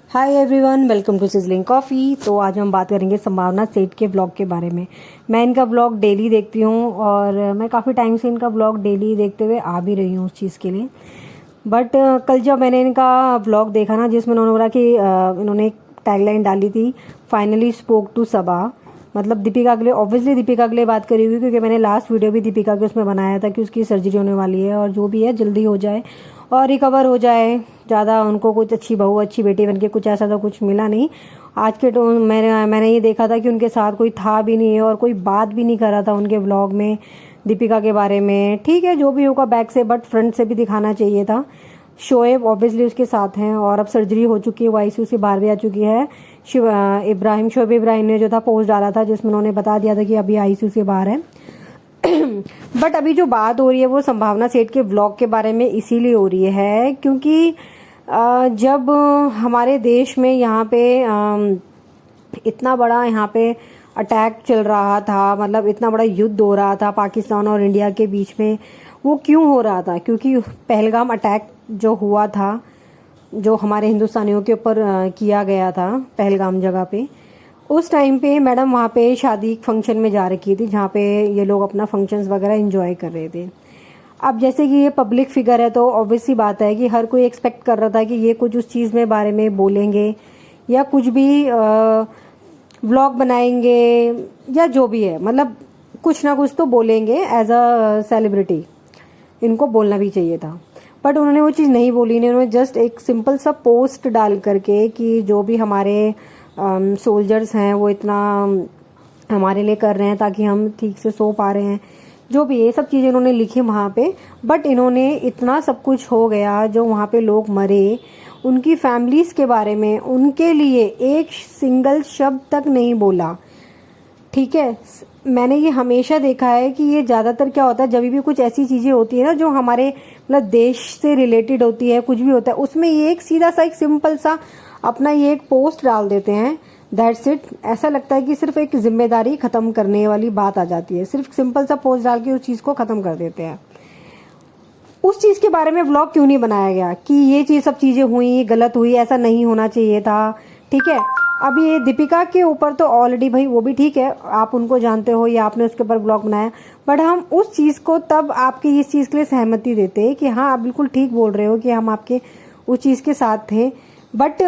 Hi everyone, welcome to sizzling coffee. तो आज हम बात करेंगे संभावना सेठ के व्लॉग के बारे में। मैं इनका व्लॉग डेली देखती हूँ और मैं काफ़ी टाइम से इनका व्लॉग डेली देखते हुए आ भी रही हूँ उस चीज़ के लिए। बट कल जब मैंने इनका व्लॉग देखा ना, जिसमें उन्होंने बोला कि इन्होंने एक टैगलाइन डाली थी, फाइनली स्पोक टू सबा, मतलब दीपिका के लिए। ऑब्वियसली दीपिका के लिए बात करी हुई, क्योंकि मैंने लास्ट वीडियो भी दीपिका के उसमें बनाया था कि उसकी सर्जरी होने वाली है और जो भी है जल्दी हो जाए और रिकवर हो जाए। ज़्यादा उनको कुछ अच्छी बहू अच्छी बेटी बन के कुछ ऐसा तो कुछ मिला नहीं। आज के टोन मैंने ये देखा था कि उनके साथ कोई था भी नहीं और कोई बात भी नहीं कर रहा था उनके व्लॉग में दीपिका के बारे में। ठीक है, जो भी होगा बैक से, बट फ्रंट से भी दिखाना चाहिए था। शोएब ऑब्वियसली उसके साथ हैं और अब सर्जरी हो चुकी है, वो आईसीयू से बाहर भी आ चुकी है। शोएब इब्राहिम ने जो था पोस्ट डाला था जिसमें उन्होंने बता दिया था कि अभी आईसीयू से बाहर है। बट अभी जो बात हो रही है वो संभावना सेठ के व्लॉग के बारे में इसीलिए हो रही है क्योंकि जब हमारे देश में यहाँ पे इतना बड़ा यहाँ पे अटैक चल रहा था, मतलब इतना बड़ा युद्ध हो रहा था पाकिस्तान और इंडिया के बीच में, वो क्यों हो रहा था? क्योंकि पहलगाम अटैक जो हुआ था, जो हमारे हिंदुस्तानियों के ऊपर किया गया था पहलगाम जगह पे, उस टाइम पे मैडम वहाँ पे शादी फंक्शन में जा रखी थी जहाँ पे ये लोग अपना फंक्शंस वगैरह एंजॉय कर रहे थे। अब जैसे कि ये पब्लिक फिगर है तो ऑब्वियसली बात है कि हर कोई एक्सपेक्ट कर रहा था कि ये कुछ उस चीज़ में बारे में बोलेंगे या कुछ भी व्लॉग बनाएंगे या जो भी है, मतलब कुछ ना कुछ तो बोलेंगे एज अ सेलिब्रिटी। इनको बोलना भी चाहिए था, बट उन्होंने वो चीज़ नहीं बोली। उन्होंने जस्ट एक सिंपल सा पोस्ट डाल करके कि जो भी हमारे सोल्जर्स हैं वो इतना हमारे लिए कर रहे हैं ताकि हम ठीक से सो पा रहे हैं, जो भी ये सब चीज़ें इन्होंने लिखी वहाँ पे। बट इन्होंने इतना सब कुछ हो गया, जो वहाँ पे लोग मरे, उनकी फैमिलीज के बारे में उनके लिए एक सिंगल शब्द तक नहीं बोला। ठीक है, मैंने ये हमेशा देखा है कि ये ज़्यादातर क्या होता है, जब भी कुछ ऐसी चीज़ें होती है ना जो हमारे मतलब देश से रिलेटेड होती है, कुछ भी होता है, उसमें ये एक सीधा सा एक सिंपल सा अपना ये एक पोस्ट डाल देते हैं, दैट्स इट। ऐसा लगता है कि सिर्फ एक जिम्मेदारी खत्म करने वाली बात आ जाती है, सिर्फ सिंपल सा पोस्ट डाल के उस चीज़ को ख़त्म कर देते हैं। उस चीज़ के बारे में व्लॉग क्यों नहीं बनाया गया कि ये चीज़ सब चीज़ें हुई, गलत हुई, ऐसा नहीं होना चाहिए था? ठीक है, अब ये दीपिका के ऊपर तो ऑलरेडी भाई वो भी ठीक है, आप उनको जानते हो या आपने उसके ऊपर ब्लॉग बनाया, बट हम उस चीज़ को तब आपकी इस चीज़ के लिए सहमति देते कि हाँ आप बिल्कुल ठीक बोल रहे हो कि हम आपके उस चीज़ के साथ थे। बट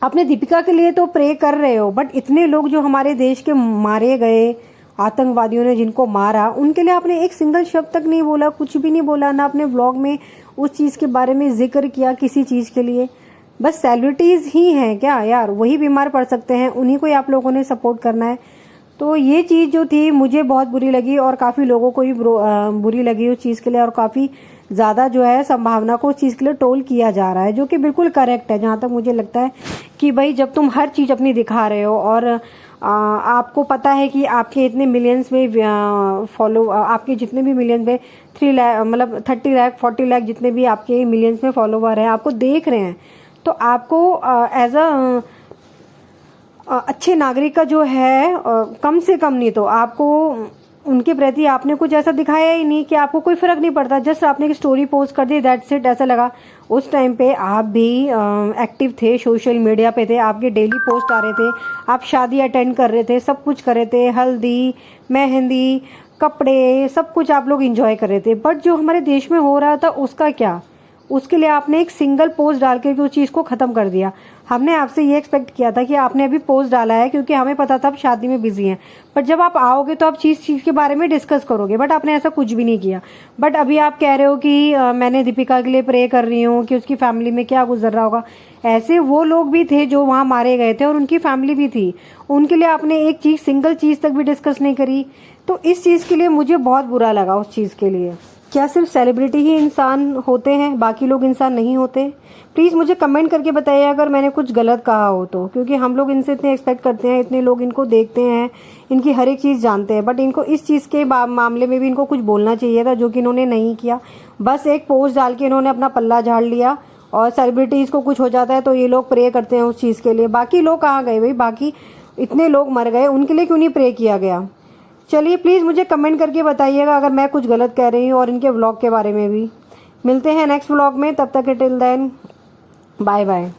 अपने दीपिका के लिए तो प्रे कर रहे हो, बट इतने लोग जो हमारे देश के मारे गए, आतंकवादियों ने जिनको मारा, उनके लिए आपने एक सिंगल शब्द तक नहीं बोला, कुछ भी नहीं बोला, ना अपने व्लॉग में उस चीज़ के बारे में जिक्र किया किसी चीज़ के लिए। बस सेलिब्रिटीज़ ही हैं क्या यार? वही बीमार पड़ सकते हैं, उन्हीं को ही आप लोगों ने सपोर्ट करना है। तो ये चीज़ जो थी मुझे बहुत बुरी लगी और काफ़ी लोगों को ही बुरी लगी उस चीज़ के लिए, और काफ़ी ज़्यादा जो है संभावना को उस चीज़ के लिए ट्रोल किया जा रहा है, जो कि बिल्कुल करेक्ट है। जहाँ तक मुझे लगता है कि भाई जब तुम हर चीज़ अपनी दिखा रहे हो और आपको पता है कि आपके इतने मिलियंस में फॉलो, आपके जितने भी मिलियन में 3 लाख मतलब 30 लाख 40 लाख जितने भी आपके मिलियंस में फॉलोवर हैं, आपको देख रहे हैं, तो आपको एज अ अच्छे नागरिक का जो है कम से कम नहीं तो आपको उनके प्रति आपने कुछ ऐसा दिखाया ही नहीं कि आपको कोई फर्क नहीं पड़ता। जस्ट आपने एक स्टोरी पोस्ट कर दी, दैट्स इट। ऐसा लगा उस टाइम पे आप भी एक्टिव थे, सोशल मीडिया पे थे, आपके डेली पोस्ट आ रहे थे, आप शादी अटेंड कर रहे थे, सब कुछ कर रहे थे, हल्दी मेहंदी कपड़े सब कुछ आप लोग एंजॉय कर रहे थे। बट जो हमारे देश में हो रहा था उसका क्या? उसके लिए आपने एक सिंगल पोस्ट डाल के उस चीज़ को ख़त्म कर दिया। हमने आपसे ये एक्सपेक्ट किया था कि आपने अभी पोस्ट डाला है क्योंकि हमें पता था आप शादी में बिजी हैं, बट जब आप आओगे तो आप चीज़ के बारे में डिस्कस करोगे, बट आपने ऐसा कुछ भी नहीं किया। बट अभी आप कह रहे हो कि मैंने दीपिका के लिए प्रे कर रही हूँ कि उसकी फैमिली में क्या गुजर रहा होगा। ऐसे वो लोग भी थे जो वहाँ मारे गए थे और उनकी फैमिली भी थी, उनके लिए आपने एक चीज़ सिंगल चीज़ तक भी डिस्कस नहीं करी। तो इस चीज़ के लिए मुझे बहुत बुरा लगा। उस चीज़ के लिए क्या सिर्फ सेलिब्रिटी ही इंसान होते हैं, बाकी लोग इंसान नहीं होते? प्लीज़ मुझे कमेंट करके बताइए अगर मैंने कुछ गलत कहा हो तो, क्योंकि हम लोग इनसे इतने एक्सपेक्ट करते हैं, इतने लोग इनको देखते हैं, इनकी हर एक चीज़ जानते हैं, बट इनको इस चीज़ के मामले में भी इनको कुछ बोलना चाहिए था, जो कि इन्होंने नहीं किया। बस एक पोस्ट डाल के इन्होंने अपना पल्ला झाड़ लिया, और सेलिब्रिटीज़ को कुछ हो जाता है तो ये लोग प्रे करते हैं उस चीज़ के लिए। बाकी लोग कहाँ गए भाई? बाकी इतने लोग मर गए, उनके लिए क्यों नहीं प्रे किया गया? चलिए प्लीज़ मुझे कमेंट करके बताइएगा अगर मैं कुछ गलत कह रही हूँ, और इनके व्लॉग के बारे में भी। मिलते हैं नेक्स्ट व्लॉग में, तब तक टिल देन बाय बाय।